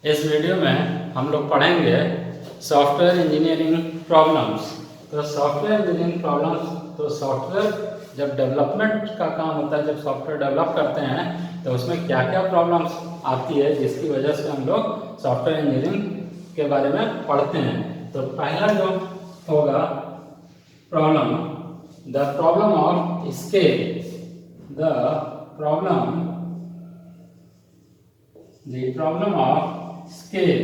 इस वीडियो में हम लोग पढ़ेंगे सॉफ्टवेयर इंजीनियरिंग प्रॉब्लम्स। तो सॉफ्टवेयर इंजीनियरिंग प्रॉब्लम्स, तो सॉफ्टवेयर जब डेवलपमेंट का काम होता है, जब सॉफ्टवेयर डेवलप करते हैं तो उसमें क्या क्या प्रॉब्लम्स आती है जिसकी वजह से हम लोग सॉफ्टवेयर इंजीनियरिंग के बारे में पढ़ते हैं। तो पहला जो होगा problem, the problem of scale, the problem of scale.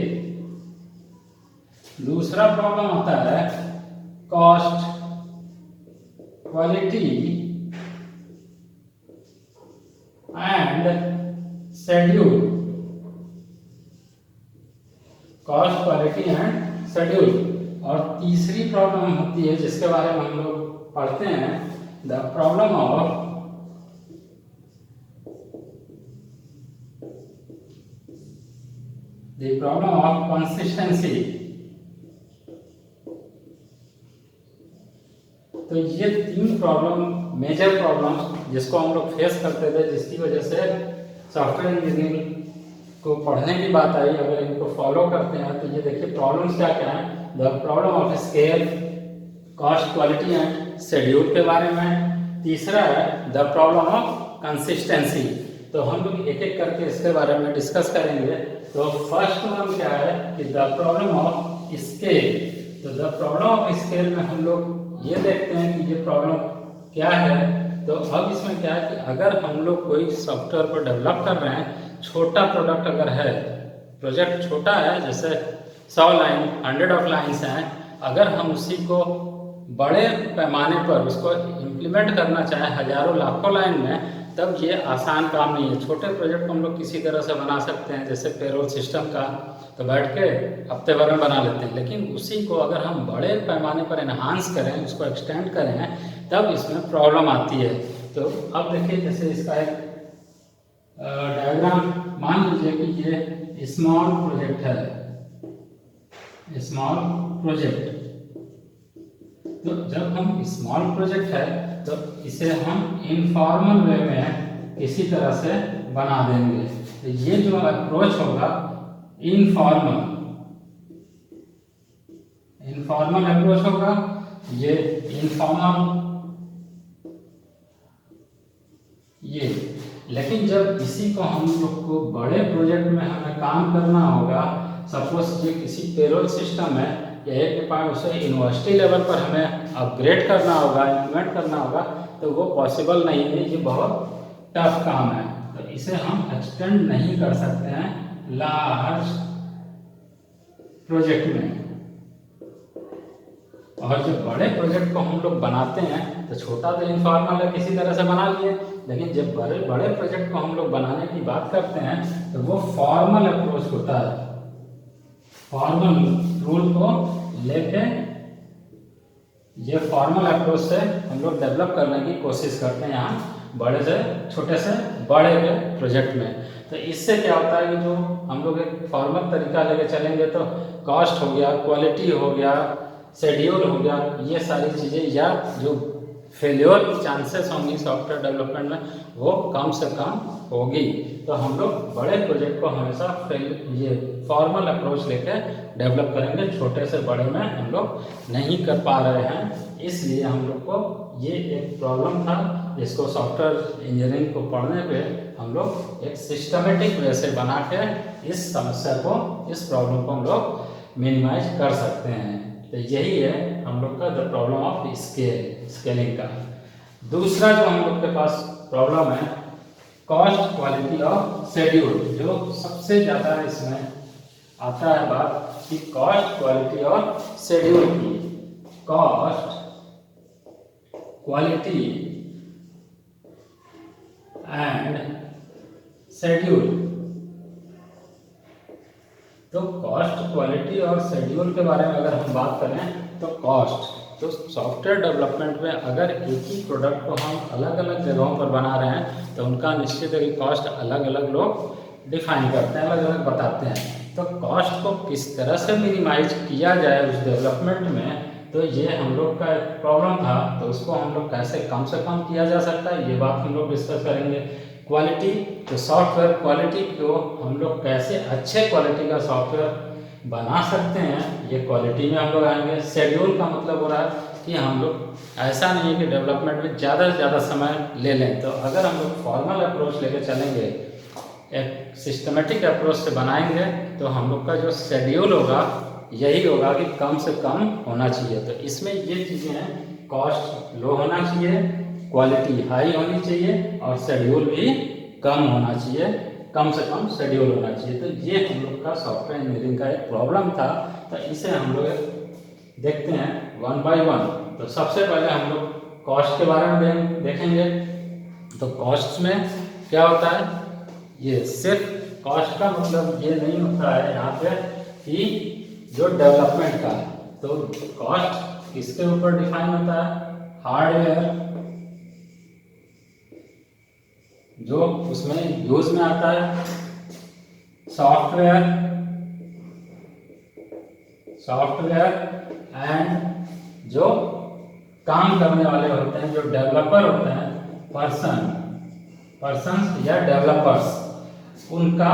दूसरा प्रॉब्लम आता है cost, quality and schedule. Cost, quality and schedule. और तीसरी प्रॉब्लम होती है जिसके बारे में हम लोग पढ़ते हैं, द प्रॉब्लम ऑफ कंसिस्टेंसी। तो ये तीन प्रॉब्लम, मेजर प्रॉब्लम जिसको हम लोग फेस करते थे, जिसकी वजह से सॉफ्टवेयर इंजीनियरिंग को पढ़ने की बात आई। अगर इनको फॉलो करते हैं तो ये देखिए प्रॉब्लम्स क्या क्या हैं। The problem of scale, cost, quality and schedule के बारे में। तीसरा है द प्रॉब्लम ऑफ कंसिस्टेंसी। तो हम लोग एक एक करके इसके बारे में डिस्कस करेंगे। तो फर्स्ट वन क्या है कि द प्रॉब्लम ऑफ स्केल। तो द प्रॉब्लम ऑफ स्केल में हम लोग ये देखते हैं कि ये प्रॉब्लम क्या है। तो अब इसमें क्या है कि अगर हम लोग कोई सॉफ्टवेयर को डेवलप कर रहे हैं, छोटा प्रोडक्ट अगर है, प्रोजेक्ट छोटा है, जैसे 100 लाइन, 100 ऑफ लाइन्स हैं, अगर हम उसी को बड़े पैमाने पर उसको इम्प्लीमेंट करना चाहें हजारों लाखों लाइन में, तब ये आसान काम नहीं है। छोटे प्रोजेक्ट को हम लोग किसी तरह से बना सकते हैं, जैसे पेरोल सिस्टम का, तो बैठ के हफ्ते भर में बना लेते हैं। लेकिन उसी को अगर हम बड़े पैमाने पर एनहांस करें, उसको एक्सटेंड करें, तब इसमें प्रॉब्लम आती है। तो अब देखिए, जैसे इसका एक डायग्राम मान लीजिए कि ये स्मॉल प्रोजेक्ट है, स्मॉल प्रोजेक्ट। तो जब हम स्मॉल प्रोजेक्ट है तो इसे हम इनफॉर्मल वे में किसी तरह से बना देंगे। तो ये जो अप्रोच होगा इनफॉर्मल अप्रोच होगा। ये इनफॉर्मल ये, लेकिन जब इसी को हम लोग को बड़े प्रोजेक्ट में हमें काम करना होगा, सपोज ये किसी पेरोल सिस्टम है या एक पार्ट उसे यूनिवर्सिटी लेवल पर हमें अपग्रेड करना होगा, इम्प्लीमेंट करना होगा, तो वो पॉसिबल नहीं है। ये बहुत टफ काम है, तो इसे हम एक्सटेंड नहीं कर सकते हैं लार्ज प्रोजेक्ट में। और जब बड़े प्रोजेक्ट को हम लोग बनाते हैं तो छोटा तो इनफॉर्मल है, किसी तरह से बना लिए, लेकिन जब बड़े प्रोजेक्ट को हम लोग बनाने की बात करते हैं तो वो फॉर्मल अप्रोच होता है। फॉर्मल रूल को लेके ये फॉर्मल अप्रोच से हम लोग डेवलप करने की कोशिश करते हैं यहाँ बड़े से छोटे से बड़े के प्रोजेक्ट में। तो इससे क्या होता है कि जो हम लोग एक फॉर्मल तरीका लेके चलेंगे तो कॉस्ट हो गया, क्वालिटी हो गया, शेड्यूल हो गया, ये सारी चीज़ें या जो फेल्योर की चांसेस होंगी सॉफ्टवेयर डेवलपमेंट में, वो कम से कम होगी। तो हम लोग बड़े प्रोजेक्ट को हमेशा ये फॉर्मल अप्रोच लेकर डेवलप करेंगे, छोटे से बड़े में हम लोग नहीं कर पा रहे हैं। इसलिए हम लोग को ये एक प्रॉब्लम था जिसको सॉफ्टवेयर इंजीनियरिंग को पढ़ने पे हम लोग एक सिस्टमेटिक वे से बना के इस समस्या को, इस प्रॉब्लम को हम लोग मिनिमाइज कर सकते हैं। तो यही है हम लोग का द प्रॉब्लम ऑफ स्केलिंग का। दूसरा जो हम लोग के पास प्रॉब्लम है कॉस्ट, क्वालिटी और शेड्यूल, जो सबसे ज़्यादा इसमें आता है बात कि कॉस्ट, क्वालिटी और शेड्यूल की। Cost, quality and schedule. तो कॉस्ट, क्वालिटी और शेड्यूल के बारे में अगर हम बात करें तो कॉस्ट, तो सॉफ्टवेयर डेवलपमेंट में अगर एक ही प्रोडक्ट को हम अलग अलग जगहों पर बना रहे हैं तो उनका निश्चित एक कॉस्ट अलग अलग लोग डिफाइन करते हैं, अलग अलग बताते हैं। तो कॉस्ट को किस तरह से मिनिमाइज किया जाए उस डेवलपमेंट में, तो ये हम लोग का एक प्रॉब्लम था। तो उसको हम लोग कैसे कम से कम किया जा सकता है, ये बात हम लोग डिस्कस करेंगे। क्वालिटी, तो सॉफ्टवेयर क्वालिटी को हम लोग कैसे अच्छे क्वालिटी का सॉफ्टवेयर बना सकते हैं, ये क्वालिटी में हम लोग आएंगे। शेड्यूल का मतलब हो रहा है कि हम लोग ऐसा नहीं है कि डेवलपमेंट में ज़्यादा से ज़्यादा समय ले लें, तो अगर हम लोग फॉर्मल अप्रोच लेके चलेंगे, एक सिस्टमेटिक अप्रोच से बनाएंगे, तो हम लोग का जो शेड्यूल होगा यही होगा कि कम से कम होना चाहिए। तो इसमें ये चीज़ें हैं, कॉस्ट लो होना चाहिए, क्वालिटी हाई होनी चाहिए और शेड्यूल भी कम होना चाहिए, कम से कम शेड्यूल होना चाहिए। तो ये हम लोग का सॉफ्टवेयर इंजीनियरिंग का एक प्रॉब्लम था, तो इसे हम लोग देखते हैं वन बाय वन। तो सबसे पहले हम लोग कॉस्ट के बारे में देखेंगे। तो कॉस्ट में क्या होता है, ये सिर्फ कॉस्ट का मतलब ये नहीं होता है यहाँ पे कि जो डेवलपमेंट का है, तो कॉस्ट किसके ऊपर डिफाइन होता है, हार्डवेयर जो उसमें यूज में आता है, सॉफ्टवेयर एंड जो काम करने वाले होते हैं, जो डेवलपर होते हैं, पर्सन्स या डेवलपर्स, उनका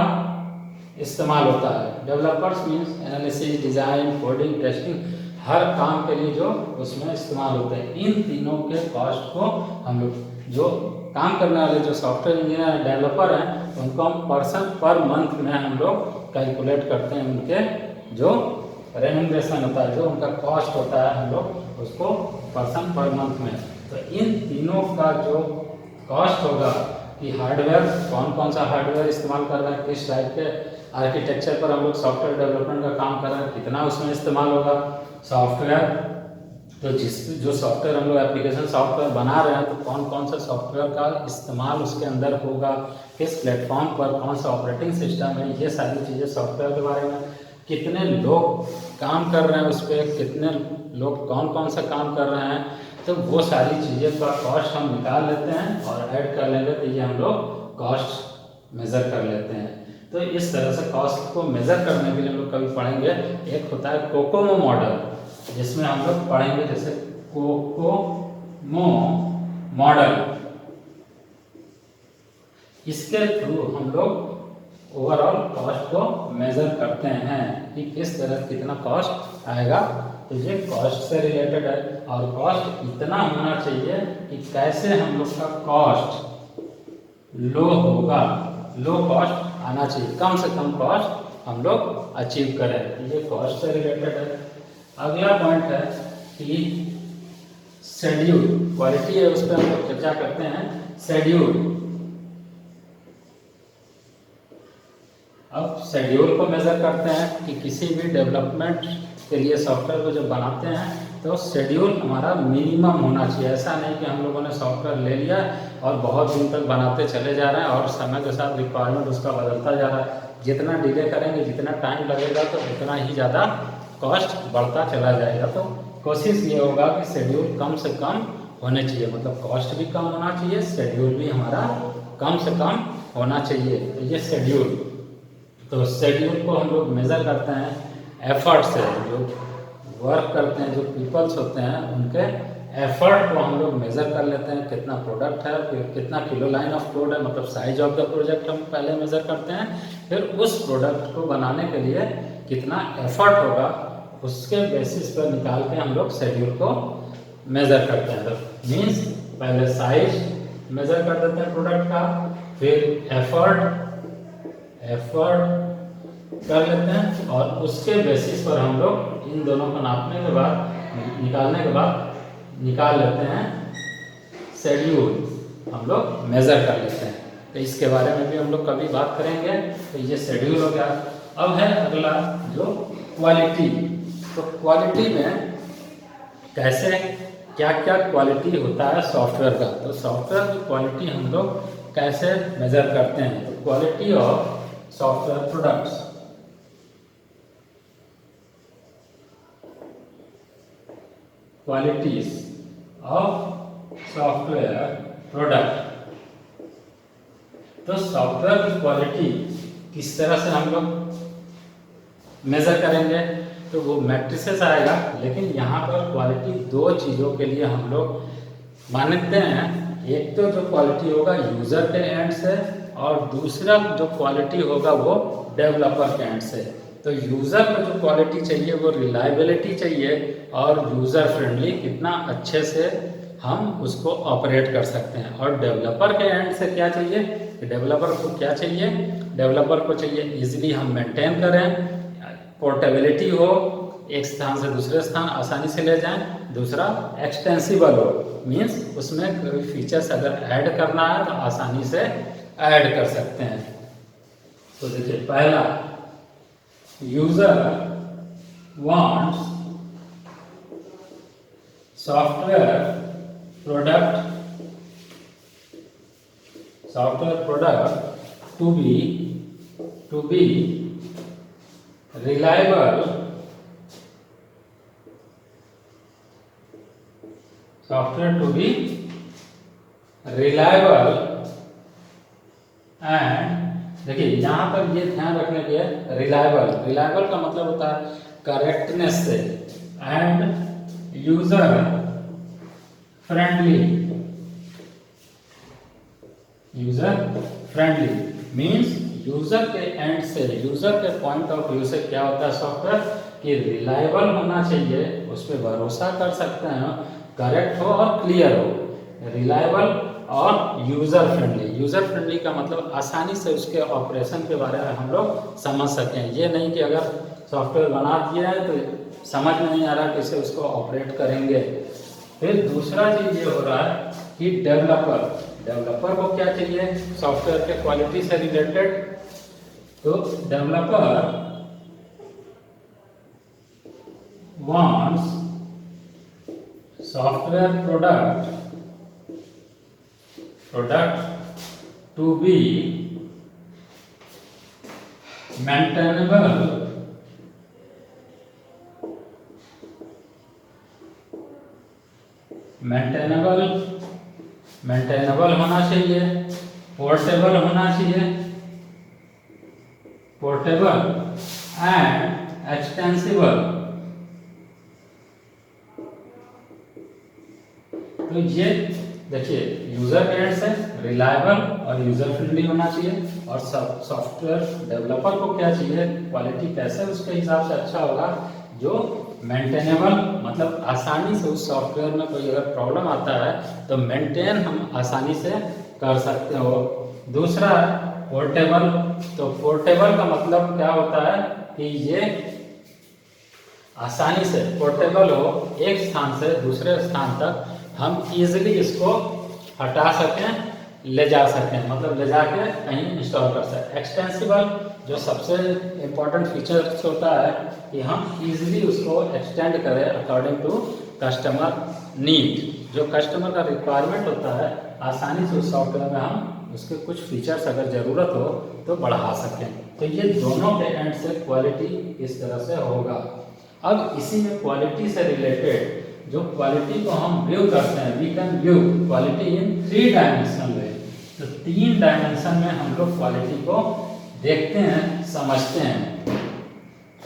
इस्तेमाल होता है। Developers means analysis, design, coding, testing, हर काम के लिए जो उसमें इस्तेमाल होते हैं। इन तीनों के कॉस्ट को हम लोग, जो काम करने वाले जो सॉफ्टवेयर इंजीनियर डेवलपर हैं, उनको हम पर्सन पर मंथ में हम लोग कैलकुलेट करते हैं। उनके जो रेम्यूनरेशन होता है, जो उनका कॉस्ट होता है, हम लोग उसको पर्सन पर मंथ में। तो इन तीनों का जो कॉस्ट होगा कि हार्डवेयर, कौन कौन सा हार्डवेयर इस्तेमाल कर रहे हैं, किस टाइप के आर्किटेक्चर पर हम लोग सॉफ्टवेयर डेवलपमेंट का काम कर रहे हैं, कितना उसमें इस्तेमाल होगा। सॉफ्टवेयर, तो जो सॉफ्टवेयर हम लोग एप्लीकेशन सॉफ्टवेयर बना रहे हैं, तो कौन कौन सा सॉफ्टवेयर का इस्तेमाल उसके अंदर होगा, किस प्लेटफॉर्म पर कौन सा ऑपरेटिंग सिस्टम है, ये सारी चीज़ें सॉफ्टवेयर के बारे में। कितने लोग काम कर रहे हैं उस पर, कितने लोग कौन कौन सा काम कर रहे हैं, तो वो सारी चीज़ें का कॉस्ट हम निकाल लेते हैं और ऐड कर लेंगे, तो ये हम लोग कॉस्ट मेज़र कर लेते हैं। तो इस तरह से कॉस्ट को मेज़र करने के लिए हम लोग कभी पढ़ेंगे, एक होता है कोकोमो मॉडल, जिसमें हम लोग पढ़ेंगे जैसे कोकोमो मॉडल। इसके थ्रू हम लोग ओवरऑल कॉस्ट को मेज़र करते हैं कि किस तरह कितना कॉस्ट आएगा। तो ये कॉस्ट से रिलेटेड है, और कॉस्ट इतना होना चाहिए कि कैसे हम लोग का कॉस्ट लो होगा, लो कॉस्ट आना चाहिए, कम से कम कॉस्ट हम लोग अचीव करें। ये कॉस्ट से रिलेटेड है। अगला पॉइंट है कि शेड्यूल, क्वालिटी है, उस पर हम लोग चर्चा करते हैं। शेड्यूल, अब शेड्यूल को मेज़र करते हैं कि किसी भी डेवलपमेंट के लिए सॉफ्टवेयर को जब बनाते हैं, तो शेड्यूल हमारा मिनिमम होना चाहिए। ऐसा नहीं कि हम लोगों ने सॉफ्टवेयर ले लिया और बहुत दिन तक बनाते चले जा रहे हैं और समय के साथ रिक्वायरमेंट उसका बदलता जा रहा है। जितना डिले करेंगे, जितना टाइम लगेगा, तो उतना ही ज़्यादा कॉस्ट बढ़ता चला जाएगा। तो कोशिश ये होगा कि शेड्यूल कम से कम होने चाहिए, मतलब कॉस्ट भी कम होना चाहिए, शेड्यूल भी हमारा कम से कम होना चाहिए। तो ये शेड्यूल, तो शेड्यूल को हम लोग मेज़र करते हैं एफर्ट से। जो वर्क करते हैं, जो पीपल्स होते हैं, उनके एफर्ट को हम लोग मेज़र कर लेते हैं। कितना प्रोडक्ट है, फिर कितना किलो लाइन ऑफ कोड है, मतलब साइज ऑफ द प्रोजेक्ट हम पहले मेज़र करते हैं। फिर उस प्रोडक्ट को बनाने के लिए कितना एफर्ट होगा, उसके बेसिस पर निकाल के हम लोग शेड्यूल को मेज़र करते हैं। तो मीन्स पहले साइज मेज़र कर देते हैं प्रोडक्ट का, फिर एफर्ट कर लेते हैं, और उसके बेसिस पर हम लोग इन दोनों को नापने के बाद, निकालने के बाद निकाल लेते हैं शेड्यूल, हम लोग मेज़र कर लेते हैं। तो इसके बारे में भी हम लोग कभी बात करेंगे। तो ये शेड्यूल हो गया। अब है अगला जो क्वालिटी। तो क्वालिटी में कैसे, क्या क्या क्वालिटी होता है सॉफ्टवेयर का, तो सॉफ्टवेयर की क्वालिटी हम लोग कैसे मेज़र करते हैं। तो quality of software products, qualities of software product. तो सॉफ्टवेयर की क्वालिटी किस तरह से हम लोग मेज़र करेंगे, तो वो मैट्रिसेस आएगा। लेकिन यहाँ पर क्वालिटी दो चीज़ों के लिए हम लोग मानते हैं। एक तो जो क्वालिटी होगा यूज़र के एंड से और दूसरा जो क्वालिटी होगा वो डेवलपर के एंड से। तो यूज़र को जो क्वालिटी चाहिए वो रिलायबिलिटी चाहिए और यूज़र फ्रेंडली, कितना अच्छे से हम उसको ऑपरेट कर सकते हैं। और डेवलपर के एंड से क्या चाहिए, डेवलपर को क्या चाहिए, डेवलपर को चाहिए इजीली हम मेंटेन करें, पोर्टेबिलिटी हो, एक स्थान से दूसरे स्थान आसानी से ले जाएं, दूसरा एक्सटेंसिबल हो, मीन्स उसमें कोई फीचर्स अगर ऐड करना है तो आसानी से ऐड कर सकते हैं। तो देखिए पहला, user wants software product to be reliable, software to be reliable and देखिए यहाँ पर ये ध्यान रखने के लिए रिलायबल का मतलब होता है करेक्टनेस से, and user friendly means user के एंड से, यूजर के पॉइंट ऑफ व्यू से क्या होता है सॉफ्टवेयर कि रिलायबल होना चाहिए, उस पर भरोसा कर सकते हैं, करेक्ट हो और क्लियर हो, रिलायबल और यूजर फ्रेंडली का मतलब आसानी से उसके ऑपरेशन के बारे में हम लोग समझ सकें। ये नहीं कि अगर सॉफ्टवेयर बना दिया है तो समझ में नहीं आ रहा कैसे उसको ऑपरेट करेंगे। फिर दूसरा चीज ये हो रहा है कि डेवलपर को क्या चाहिए सॉफ्टवेयर के क्वालिटी से रिलेटेड, तो developer wants software product to be maintainable होना चाहिए, पोर्टेबल होना चाहिए, एंड एक्सटेंसिबल। तो ये देखिए यूजर के एंड से रिलायबल और यूजर फ्रेंडली होना चाहिए, और सॉफ्टवेयर डेवलपर को क्या चाहिए, क्वालिटी कैसे उसके हिसाब से अच्छा होगा, जो मेंटेनेबल मतलब आसानी से उस सॉफ्टवेयर में कोई अगर प्रॉब्लम आता है तो मेंटेन हम आसानी से कर सकते हो। दूसरा पोर्टेबल, तो पोर्टेबल का मतलब क्या होता है कि ये आसानी से पोर्टेबल हो, एक स्थान से दूसरे स्थान तक हम इजीली इसको हटा सकें, ले जा सकें, मतलब ले जाके कहीं इंस्टॉल कर सकें। एक्सटेंसिबल जो सबसे इम्पोर्टेंट फीचर्स होता है कि हम इजीली उसको एक्सटेंड करें अकॉर्डिंग टू कस्टमर नीड, जो कस्टमर का रिक्वायरमेंट होता है आसानी से उस सॉफ्टवेयर में हम उसके कुछ फीचर्स अगर ज़रूरत हो तो बढ़ा सकें। तो ये दोनों के एंड से क्वालिटी इस तरह से होगा। अब इसी में क्वालिटी से रिलेटेड जो क्वालिटी को हम व्यू करते हैं, we can view quality in 3 dimensional way. तो 3 डायमेंशन में हम लोग क्वालिटी को देखते हैं, समझते हैं।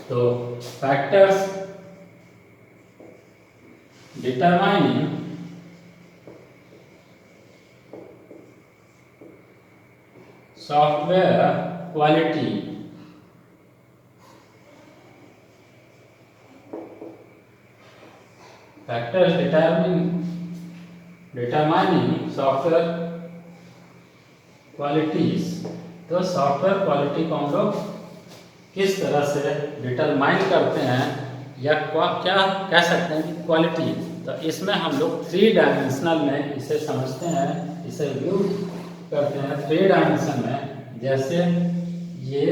तो factors determining software quality, factors determining software qualities. तो सॉफ्टवेयर क्वालिटी को हम लोग किस तरह से डिटरमाइन करते हैं या क्या कह सकते हैं कि क्वालिटी, तो इसमें हम लोग 3 डायमेंशनल में इसे समझते हैं, इसे व्यू करते हैं 3 डायमेंशन में। जैसे ये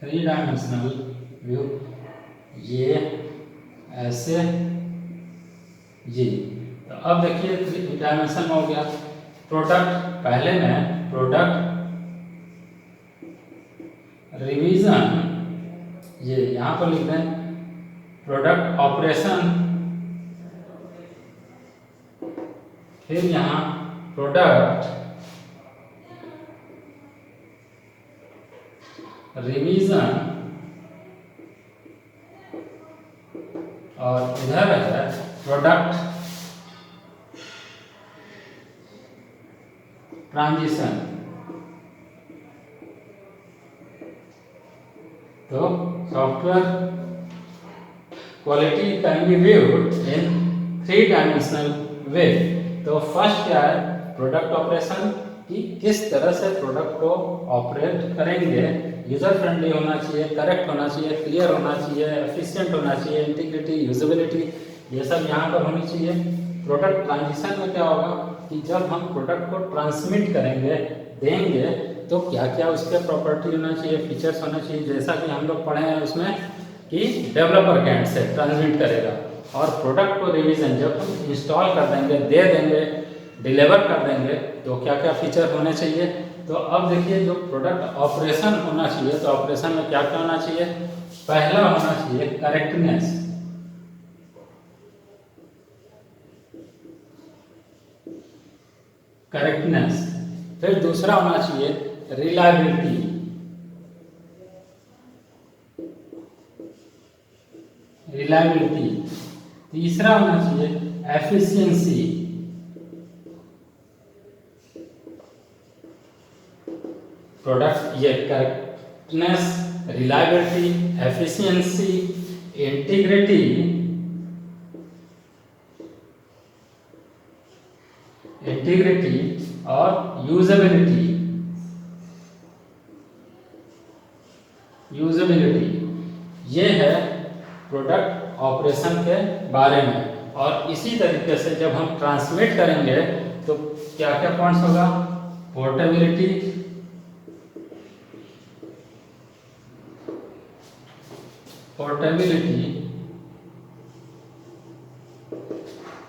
3 डायमेंशनल व्यू, ये ऐसे, ये। तो अब देखिए 3 डायमेंशन में हो गया प्रोडक्ट, पहले में प्रोडक्ट रिवीजन, ये यहाँ पर लिख दें प्रोडक्ट ऑपरेशन, फिर यहाँ प्रोडक्ट रिवीजन, और इधर है प्रोडक्ट ट्रांजिशन। तो software quality can be viewed in 3 dimensional way. तो फर्स्ट क्या है, प्रोडक्ट ऑपरेशन, कि किस तरह से प्रोडक्ट को ऑपरेट करेंगे। यूजर फ्रेंडली होना चाहिए, करेक्ट होना चाहिए, क्लियर होना चाहिए, एफिशिएंट होना चाहिए, इंटीग्रिटी, यूजेबिलिटी, ये सब यहाँ पर होनी चाहिए। प्रोडक्ट ट्रांजिशन में क्या होगा कि जब हम प्रोडक्ट को ट्रांसमिट करेंगे, देंगे, तो क्या क्या उसके प्रॉपर्टी होना चाहिए, फीचर्स होना चाहिए, जैसा कि हम लोग पढ़े हैं उसमें कि डेवलपर के एंड से ट्रांसमिट करेगा। और प्रोडक्ट को रिवीजन जब हम इंस्टॉल कर देंगे, दे देंगे, डिलीवर कर देंगे, तो क्या क्या फीचर होने चाहिए। तो अब देखिए, जो प्रोडक्ट ऑपरेशन होना चाहिए, तो ऑपरेशन में क्या क्या होना चाहिए। पहला होना चाहिए करेक्टनेस, करेक्टनेस। फिर दूसरा होना चाहिए रिलायबिलिटी, रिलायबिलिटी। तीसरा होना चाहिए एफिशिएंसी, प्रोडक्ट, ये correctness, reliability, efficiency, integrity, integrity और यूजेबिलिटी, यूजेबिलिटी, ये है प्रोडक्ट ऑपरेशन के बारे में। और इसी तरीके से जब हम ट्रांसमिट करेंगे तो क्या क्या पॉइंट्स होगा, पोर्टेबिलिटी,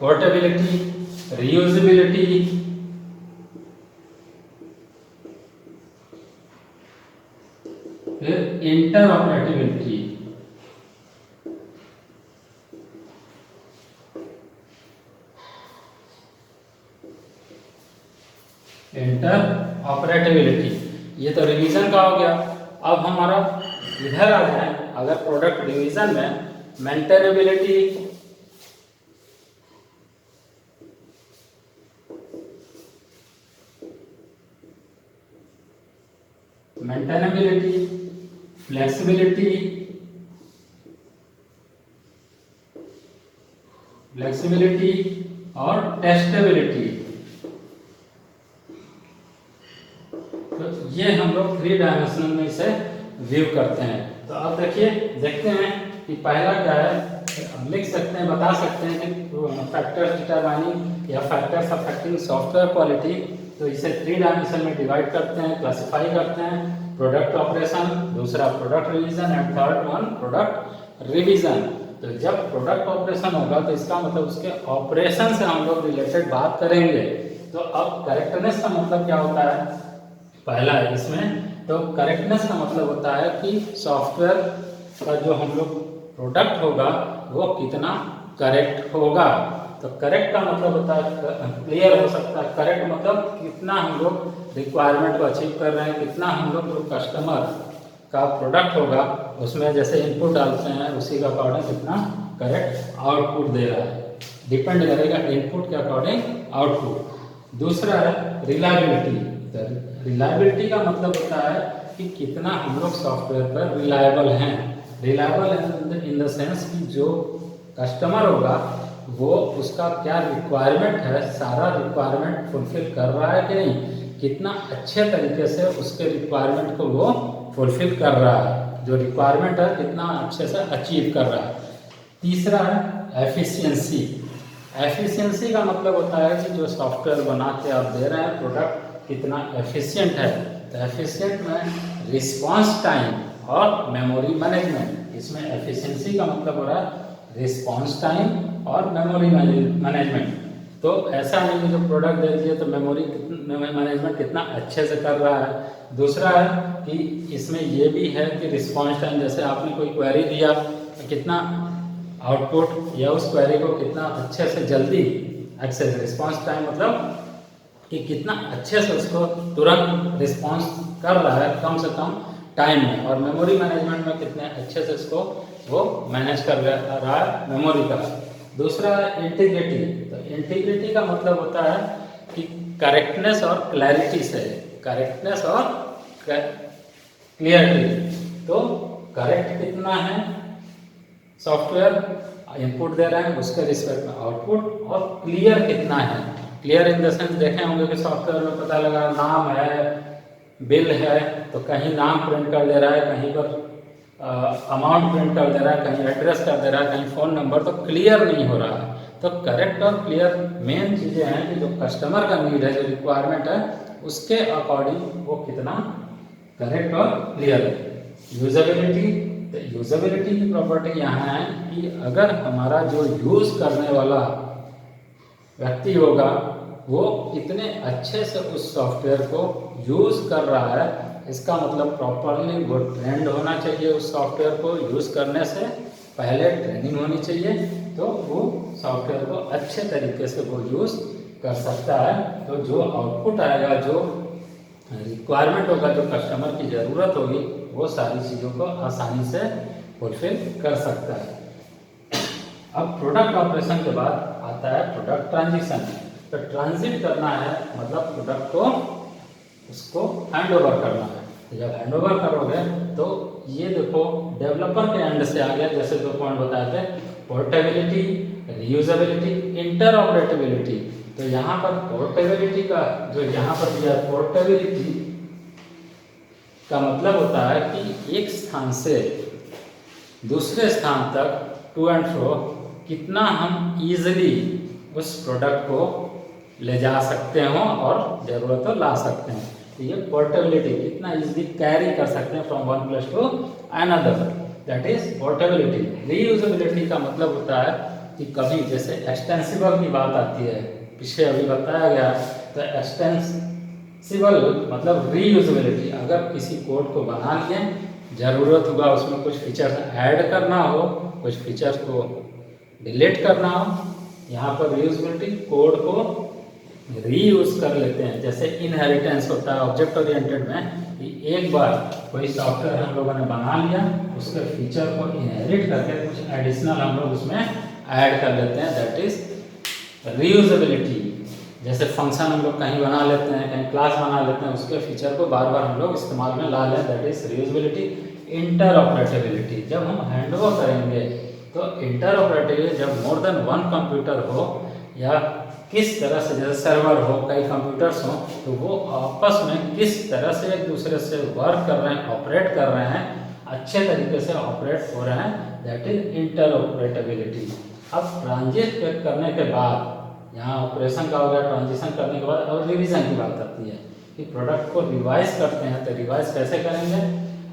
पोर्टेबिलिटी, रीयूजेबिलिटी, फिर इंटरऑपरेटिबिलिटी। इंटरऑपरेटिबिलिटी, ये तो रिवीजन का हो गया। अब हमारा इधर आ जाए, अगर प्रोडक्ट रिवीजन में मेंटेनेबिलिटी, फ्लेक्सिबिलिटी, और टेस्टेबिलिटी। तो ये हम लोग 3 डायमेंशनल में इसे व्यू करते हैं। तो अब देखिए, देखते हैं कि पहला क्या है। अब लिख सकते हैं, बता सकते हैं कि फैक्टर्स डिटरमाइनिंग या फैक्टर्स अफेक्टिंग सॉफ्टवेयर क्वालिटी। तो इसे 3 डायमेंशन में डिवाइड करते हैं, क्लासिफाई करते हैं। प्रोडक्ट ऑपरेशन, दूसरा product revision, and third one product revision. तो जब प्रोडक्ट ऑपरेशन होगा तो इसका मतलब उसके ऑपरेशन से हम लोग रिलेटेड बात करेंगे। तो अब करेक्टनेस का मतलब क्या होता है, पहला है इसमें। तो करेक्टनेस का मतलब होता है कि सॉफ्टवेयर का जो हम लोग प्रोडक्ट होगा वो कितना करेक्ट होगा। तो करेक्ट का मतलब होता है क्लियर हो सकता है, करेक्ट मतलब कितना हम लोग रिक्वायरमेंट को अचीव कर रहे हैं, कितना हम लोग जो कस्टमर का प्रोडक्ट होगा उसमें जैसे इनपुट डालते हैं उसी के अकॉर्डिंग कितना करेक्ट आउटपुट दे रहा है, डिपेंड करेगा इनपुट के अकॉर्डिंग आउटपुट। दूसरा है रिलायबिलिटी। तो रिलायबिलिटी का मतलब होता है कि कितना हम लोग सॉफ्टवेयर पर रिलायबल हैं। रिलायबल इन द सेंस कि जो कस्टमर होगा वो उसका क्या रिक्वायरमेंट है, सारा रिक्वायरमेंट फुलफिल कर रहा है कि नहीं, कितना अच्छे तरीके से उसके रिक्वायरमेंट को वो फुलफिल कर रहा है, जो रिक्वायरमेंट है कितना अच्छे से अचीव कर रहा है। तीसरा है एफिशिएंसी। एफिशिएंसी का मतलब होता है कि जो सॉफ्टवेयर बना के आप दे रहे हैं प्रोडक्ट कितना एफिशिएंट है। तो एफिशिएंट में रिस्पांस टाइम और मेमोरी मैनेजमेंट, इसमें एफिशिएंसी का मतलब हो रहा है रिस्पांस टाइम और मेमोरी मैनेजमेंट। तो ऐसा नहीं कि जो प्रोडक्ट दे दिए तो मेमोरी मैनेजमेंट कितना अच्छे से कर रहा है। दूसरा है कि इसमें ये भी है कि रिस्पांस टाइम, जैसे आपने कोई क्वेरी दिया तो कितना आउटपुट या उस क्वेरी को कितना अच्छे से जल्दी एक्सेस, रिस्पांस टाइम मतलब कि कितना अच्छे से उसको तुरंत रिस्पांस कर रहा है कम से कम टाइम में। और मेमोरी मैनेजमेंट में कितने अच्छे से इसको वो मैनेज कर रहा है मेमोरी का। दूसरा है इंटीग्रिटी। तो इंटीग्रिटी का मतलब होता है कि करेक्टनेस और क्लैरिटी से, करेक्टनेस और क्लियरिटी। तो करेक्ट कितना है सॉफ्टवेयर इनपुट दे रहा है उसके रिस्पेक्ट में आउटपुट, और क्लियर कितना है, क्लियर इन द सेंस देखे होंगे कि सॉफ्टवेयर में पता लगा नाम है, बिल है, तो कहीं नाम प्रिंट कर दे रहा है, कहीं पर अमाउंट प्रिंट कर दे रहा है, कहीं एड्रेस कर दे रहा है, कहीं फ़ोन नंबर, तो क्लियर नहीं हो रहा है। तो करेक्ट और क्लियर मेन चीज़ें हैं कि जो कस्टमर का नीड है, जो रिक्वायरमेंट है, उसके अकॉर्डिंग वो कितना करेक्ट और क्लियर है। यूजेबिलिटी, तो यूजेबिलिटी की प्रॉपर्टी यहाँ है कि अगर हमारा जो यूज़ करने वाला व्यक्ति होगा वो कितने अच्छे से उस सॉफ्टवेयर को यूज़ कर रहा है, इसका मतलब प्रॉपरली वो ट्रेंड होना चाहिए। उस सॉफ्टवेयर को यूज़ करने से पहले ट्रेनिंग होनी चाहिए, तो वो सॉफ्टवेयर को अच्छे तरीके से वो यूज़ कर सकता है। तो जो आउटपुट आएगा, जो रिक्वायरमेंट होगा, जो कस्टमर की ज़रूरत होगी, वो सारी चीज़ों को आसानी से फुलफिल कर सकता है। अब प्रोडक्ट ऑपरेशन के बाद आता है प्रोडक्ट ट्रांजिशन। तो ट्रांजिट करना है मतलब प्रोडक्ट को उसको हैंड ओवर करना है। तो जब हैंड ओवर करोगे तो ये देखो डेवलपर के एंड से आ गया, जैसे दो पॉइंट बताए थे, पोर्टेबिलिटी, रीयूजेबिलिटी, इंटरऑपरेटेबिलिटी। तो यहाँ पर पोर्टेबिलिटी का जो यहाँ पर दिया, पोर्टेबिलिटी का मतलब होता है कि एक स्थान से दूसरे स्थान तक टू एंड फ्रो कितना हम इजीली उस प्रोडक्ट को ले जा सकते हो और ज़रूरत हो ला सकते हैं। तो ये पोर्टेबिलिटी, कितना इजीली कैरी कर सकते हैं from one place to another, that is portability. Reusability का मतलब होता है कि कभी जैसे एक्सटेंसिबल की बात आती है, पीछे अभी बताया गया, तो एक्सटेंसिबल मतलब रीयूजेबिलिटी। अगर किसी कोड को बना लिए, ज़रूरत होगा उसमें कुछ फीचर्स ऐड करना हो, कुछ फीचर्स को डिलीट करना हो, यहाँ पर रीयूजेबिलिटी कोड को रीयूज कर लेते हैं। जैसे इनहेरिटेंस होता है ऑब्जेक्ट ओरिएंटेड में, कि एक बार कोई सॉफ्टवेयर हम लोगों ने बना लिया, उसके फीचर को इनहेरिट करके कुछ एडिशनल हम लोग उसमें ऐड कर लेते हैं, दैट इज रीयूजेबिलिटी। जैसे फंक्शन हम लोग कहीं बना लेते हैं, कहीं क्लास बना लेते हैं, उसके फीचर को बार बार हम लोग इस्तेमाल में ला लें, दैट इज रीयूजेबिलिटी। इंटरऑपरेटेबिलिटी, जब हम हैंडओवर करेंगे तो इंटरऑपरेटेबिलिटी जब मोर देन वन कंप्यूटर हो, या किस तरह से जैसे सर्वर हो, कई कंप्यूटर्स हों, तो वो आपस में किस तरह से एक दूसरे से वर्क कर रहे हैं, ऑपरेट कर रहे हैं, अच्छे तरीके से ऑपरेट हो रहे हैं, दैट इज इंटरऑपरेटेबिलिटी। अब ट्रांजिट करने के बाद, यहाँ ऑपरेशन का हो गया, ट्रांजिशन करने के बाद और रिवीजन की बात आती है कि प्रोडक्ट को रिवाइज करते हैं, तो रिवाइज कैसे करेंगे।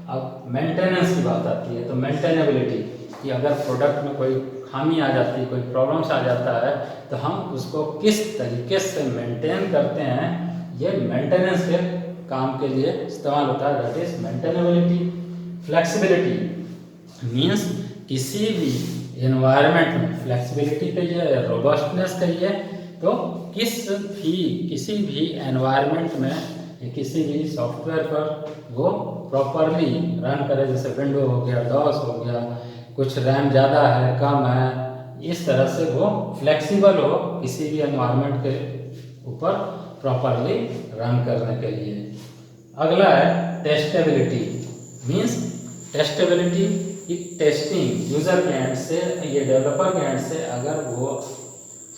अब मेंटेनेंस की बात आती है, तो मेंटेनेबिलिटी, कि अगर प्रोडक्ट में कोई खामी आ जाती है, कोई प्रॉब्लम्स आ जाता है, तो हम उसको किस तरीके से मेंटेन करते हैं, ये मेंटेनेंस के काम के लिए इस्तेमाल होता है, that is maintainability. Flexibility means किसी भी एनवायरनमेंट में फ्लेक्सिबिलिटी कहिए, रोबस्टनेस कहिए, तो किसी भी एनवायरनमेंट में या किसी भी सॉफ्टवेयर पर वो प्रॉपरली रन करे। जैसे विंडो हो गया, डॉस हो गया, कुछ रैम ज़्यादा है, कम है, इस तरह से वो फ्लेक्सिबल हो किसी भी एनवायरनमेंट के ऊपर प्रॉपरली रन करने के लिए। अगला है टेस्टेबिलिटी, मीन्स टेस्टेबिलिटी की टेस्टिंग यूज़र के एंड से, ये डेवलपर के एंड से अगर वो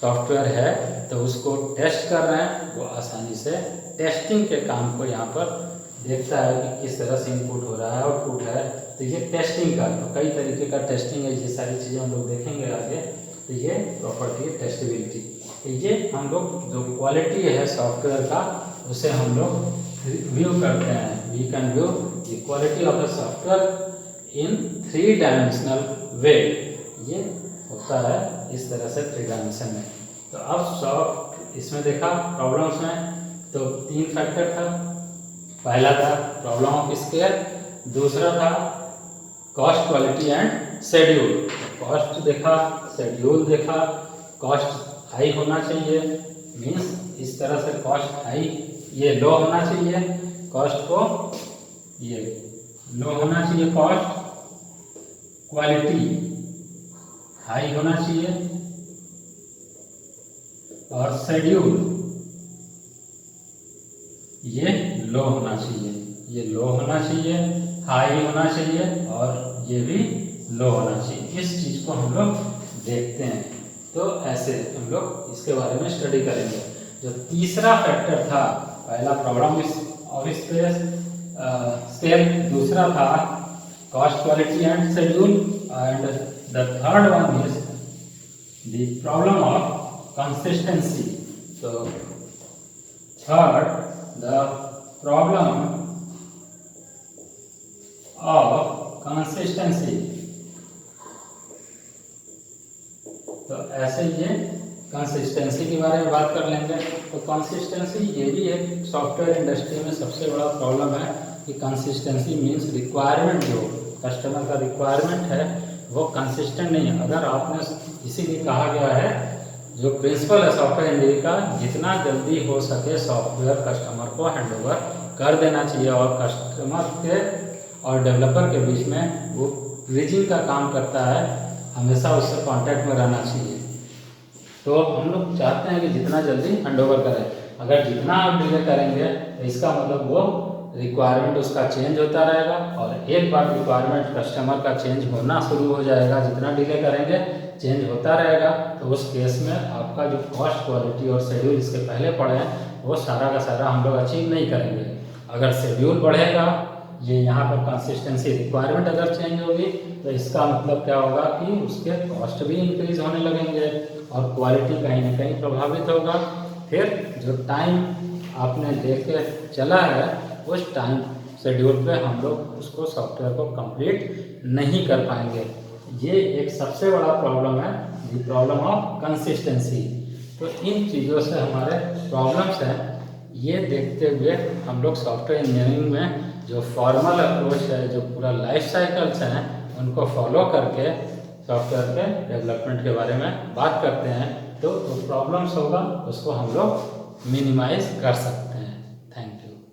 सॉफ्टवेयर है तो उसको टेस्ट कर रहे हैं, वो आसानी से टेस्टिंग के काम को यहाँ पर देखता है कि किस तरह से इनपुट हो रहा है, आउटपुट है, तो ये टेस्टिंग का, तो कई तरीके का टेस्टिंग है, ये सारी चीज़ें हम लोग देखेंगे आगे। तो ये प्रॉपर्टी है टेस्टेबिलिटी। तो ये हम लोग जो क्वालिटी है सॉफ्टवेयर का, उसे हम लोग व्यू करते हैं, we can view the quality of the software in 3 dimensional way. ये होता है इस तरह से 3 डायमेंशन में। तो अब इसमें देखा प्रॉब्लम्स में तो 3 फैक्टर था। पहला था प्रॉब्लम ऑफ स्केल, दूसरा था cost, quality and schedule. Cost देखा, शेड्यूल देखा। कॉस्ट हाई होना चाहिए, मीन्स इस तरह से कॉस्ट हाई, ये लो होना चाहिए, कॉस्ट को ये लो होना चाहिए कॉस्ट। क्वालिटी हाई होना चाहिए, और शेड्यूल ये लो होना चाहिए, ये लो होना चाहिए, हाई होना चाहिए और ये भी लो होना चाहिए। इस चीज़ को हम लोग देखते हैं। तो ऐसे हम लोग इसके बारे में स्टडी करेंगे। जो तीसरा फैक्टर था, पहला प्रॉब्लम ऑफ स्केल, दूसरा था cost, quality and schedule, and the third one is the problem of consistency. तो third, the problem of consistency। तो ऐसे ये कंसिस्टेंसी के बारे में बात कर लेंगे। तो कंसिस्टेंसी ये भी एक सॉफ्टवेयर इंडस्ट्री में सबसे बड़ा प्रॉब्लम है कि कंसिस्टेंसी मींस रिक्वायरमेंट, जो कस्टमर का रिक्वायरमेंट है वो कंसिस्टेंट नहीं है। अगर आपने, इसीलिए कहा गया है, जो प्रिंसिपल है सॉफ्टवेयर इंजीनियरिंग का, जितना जल्दी हो सके सॉफ्टवेयर कस्टमर को हैंडओवर कर देना चाहिए, और कस्टमर के और डेवलपर के बीच में वो ब्रिजिंग का काम करता है, हमेशा उससे कांटेक्ट में रहना चाहिए। तो हम लोग चाहते हैं कि जितना जल्दी हैंडओवर करें। अगर जितना आप डिले करेंगे तो इसका मतलब वो रिक्वायरमेंट उसका चेंज होता रहेगा, और एक बार रिक्वायरमेंट कस्टमर का चेंज होना शुरू हो जाएगा, जितना डिले करेंगे चेंज होता रहेगा, तो उस केस में आपका जो कॉस्ट, क्वालिटी और शेड्यूल इसके पहले पढ़े हैं वो सारा का सारा हम लोग अचीव नहीं करेंगे। अगर शेड्यूल बढ़ेगा, ये यहाँ पर कंसिस्टेंसी, रिक्वायरमेंट अगर चेंज होगी, तो इसका मतलब क्या होगा कि उसके कॉस्ट भी इंक्रीज होने लगेंगे और क्वालिटी कहीं ना कहीं प्रभावित होगा। फिर जो टाइम आपने लेके चला है, उस टाइम शेड्यूल पे हम लोग उसको सॉफ्टवेयर को कंप्लीट नहीं कर पाएंगे। ये एक सबसे बड़ा प्रॉब्लम है, द प्रॉब्लम ऑफ कंसिस्टेंसी। तो इन चीज़ों से हमारे प्रॉब्लम्स हैं, ये देखते हुए हम लोग सॉफ्टवेयर इंजीनियरिंग में जो फॉर्मल अप्रोच है, जो पूरा लाइफ साइकिल्स हैं, उनको फॉलो करके सॉफ्टवेयर के डेवलपमेंट के बारे में बात करते हैं। तो जो प्रॉब्लम्स होगा उसको हम लोग मिनिमाइज कर सकते हैं। Thank you.